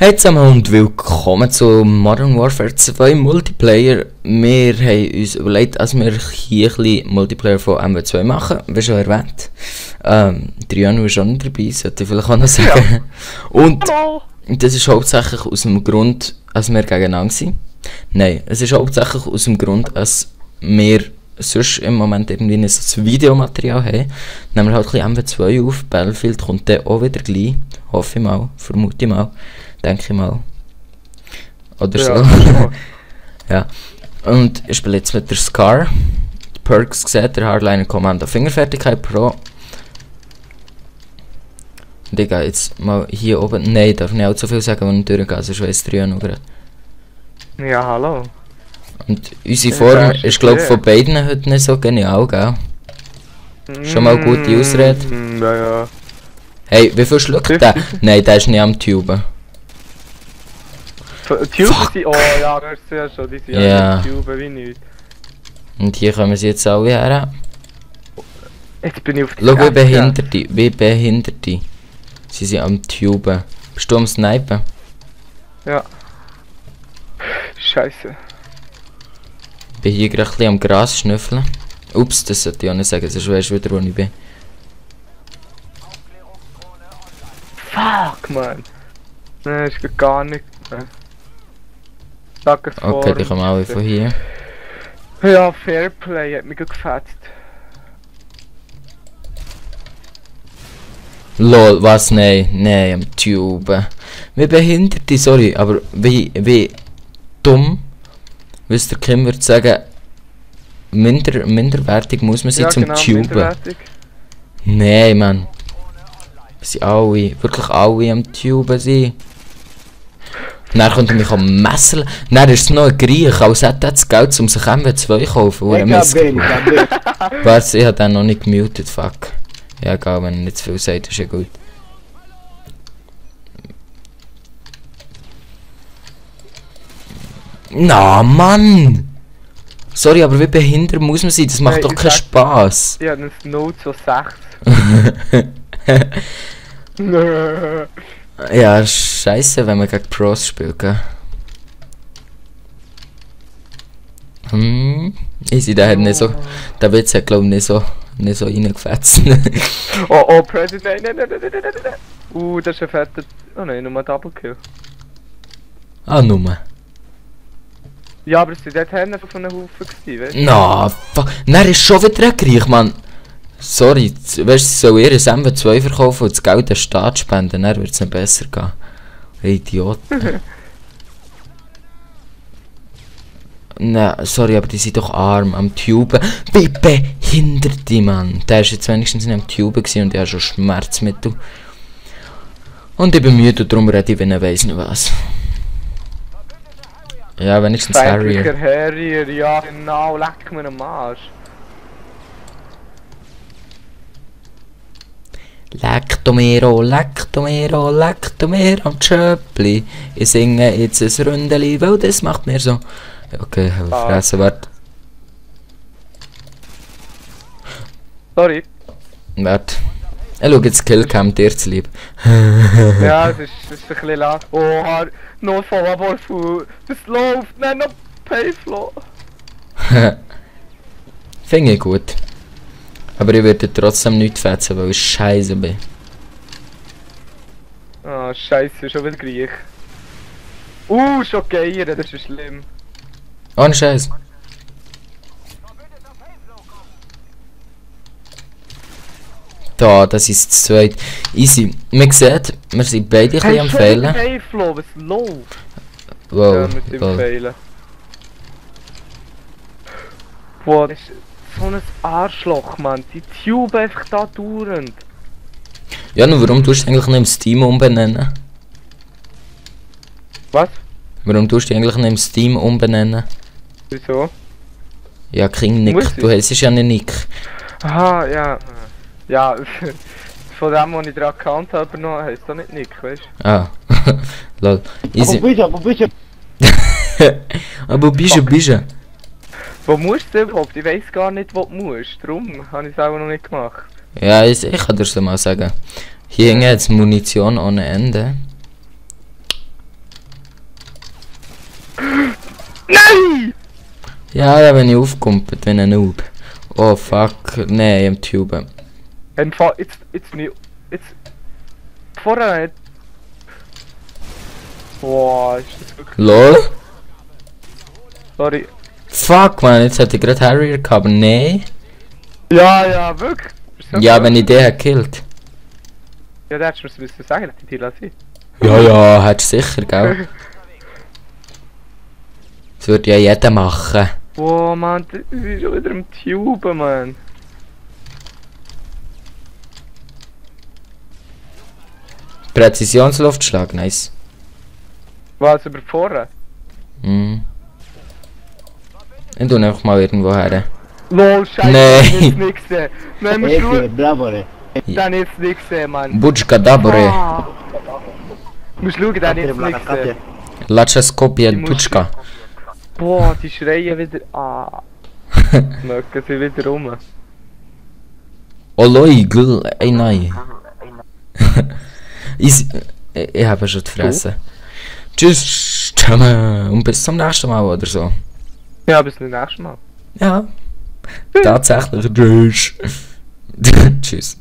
Hey zusammen und willkommen zu Modern Warfare 2 Multiplayer. Wir haben uns überlegt, dass wir hier ein bisschen Multiplayer von MW2 machen, wie schon erwähnt. Triano ist auch nicht dabei, sollte ich vielleicht auch noch sagen. Ja. Und das ist hauptsächlich aus dem Grund, dass wir gegeneinander sind. Nein, es ist hauptsächlich aus dem Grund, dass wir sonst im Moment irgendwie nicht so das Videomaterial haben. Nehmen wir halt ein bisschen MW2 auf. Battlefield kommt dann auch wieder gleich. Hoffe ich mal, vermute ich mal. Denke ich mal. Oder ja, so. Ja. Und ich spiele jetzt mit der Scar. Die Perks gesehen, der Hardliner Kommando Fingerfertigkeit Pro. Und ich gehe jetzt mal hier oben. Nein, darf nicht allzu viel sagen, wenn ich durchgehe, sonst weiss der ja noch gerade. Ja, hallo. Und unsere Form ist, glaube ich, von beiden heute nicht so genial, gell? Schon mal gute Ausrede. Ja. Hey, wie viel schluckt der? Nein, der ist nicht am Tuben. Tuben sind... Oh ja, hörst du ja schon, die sind ja am Tuben wie nichts. Und hier kommen sie jetzt alle her. Jetzt bin ich auf die Schau, wie Behinderte. Sie sind am Tuben. Bist du am Snipen? Ja. Scheiße. Ich bin hier gerade ein bisschen am Gras schnüffeln. Ups, das sollte ich auch nicht sagen, sonst weisst du wieder, wo ich bin. Fuck, man. Nein, es geht gar nicht. Okay, die kommen alle von hier. Ja, Fairplay hat mich gefetzt. Lol, was? Nein, am Tube. Wie Behinderte, sorry, aber wie dumm. Wisst ihr, Kim würde sagen, minderwertig muss man sein zum genau, Tuben. Nein, Mann. Sie alle, wirklich alle am Tuben sind. Dann kommt er mich am Messer. Dann ist es noch ein Griech, als hätte er das Geld, um sich MW2 zu kaufen. Warte, ich habe den noch nicht gemutet, fuck. Ja, egal, wenn er nicht zu viel sagt, ist ja gut. Na, Mann! Sorry, aber wie behindert muss man sein? Das macht doch keinen Spaß. Ja, das ist Note so 6. Ja, scheiße, wenn man gegen Pros spielt, gell? Easy, der hat nicht so... Der Witz hat, glaube ich, nicht so reingefetzt. Oh, President, nein. Das ist ein fetter... Oh nein, nur ein Double Kill. Ah, nur. Ja, aber es sind dort einfach von einem Haufen gewesen, weißt du? No, fuck. Nein, ist schon wieder ein Griech, Mann. Sorry, weißt du, sie soll ihr MW2 verkaufen und das Geld der Staat spenden, dann wird es nicht besser gehen. Idiot. Nein, sorry, aber die sind doch arm am Tuben. Wie behindert die, Mann. Der ist jetzt wenigstens nicht am Tuben und der hat schon Schmerzmittel. Und ich bin müde und darum rede ich, wenn ich weiss nicht was. Ja, wenigstens Harrier. Harrier, ja genau, leck mir am Arsch. Leck du mir am Tschöppli. Ich singe jetzt ein Ründeli, weil das macht mir so. Okay, habe ich fressen, warte. Sorry. Warte. Ich schau jetzt Killcam, dir zu lieb. Ja, das ist ein bisschen lang. Oh, noch voll Wurf. Das läuft, nein, noch Payflow. Finde ich gut. Aber ich würde trotzdem nicht fetzen, weil ich scheiße bin. Ah, scheiße, schon wieder Griech. Schon geiern, das ist schlimm. Ohne Scheiß. Da, das ist das zweite. Easy. Man sieht, wir sind beide ein bisschen am Fehlen. Payflow, was läuft? Wow. Ja, mit dem Fehlen. Boah, das ist so ein Arschloch, Mann. Die Tube einfach da dauernd. Ja, nur warum tust du eigentlich nicht im Steam umbenennen? Was? Warum tust du eigentlich nicht im Steam umbenennen? Wieso? Ja, King Nick, du heisst ja nicht Nick. Aha, ja. Ja, von dem, wo ich den Account habe, noch heisst das nicht Nick, weißt du? Ah, lol. Easy. Aber bitte. Aber bitte. Wo musst du überhaupt? Ich weiss gar nicht, wo du musst. Darum habe ich es auch noch nicht gemacht. Ja, ich kann dir das mal sagen. Hier hängt jetzt Munition ohne Ende. Nein! Ja, da bin ich aufgekumpelt wie ein Noob. Oh fuck, nein, im Tube. Jetzt nicht. Jetzt. Vorher nicht. Boah, ist das wirklich. LOL? Sorry. Fuck man, jetzt hätte ich gerade Harrier gehabt, aber nein. Ja, wirklich? Ist so Ja, gut. wenn ich den hätte gekillt. Ja, da hättest du mir das sagen, die lassen. Ja, hättest du sicher, gell? Das würde ja jeder machen. Boah, Mann, das ist schon wieder im Tube, Mann. Präzisionsluftschlag, nice. Was, über vorne? Mhm. Ich tu einfach mal irgendwo her. Lol, scheiße, Nee. ich jetzt nicht gesehen. Nein, musst du schauen. Bravo, re. Den jetzt nicht gesehen, Mann. Butschka Dabore. Ah. Musst schauen, den jetzt nicht gesehen. Lachaskopie Die musst- Butschka. Boah, die schreien wieder. Ah. Mögen sie wieder rum. Oh Leugel, ey nein. Ich habe schon die Fresse. Tschüss zusammen und bis zum nächsten Mal oder so. Ja, bis zum nächsten Mal. Ja. Tatsächlich. Tschüss. Tschüss.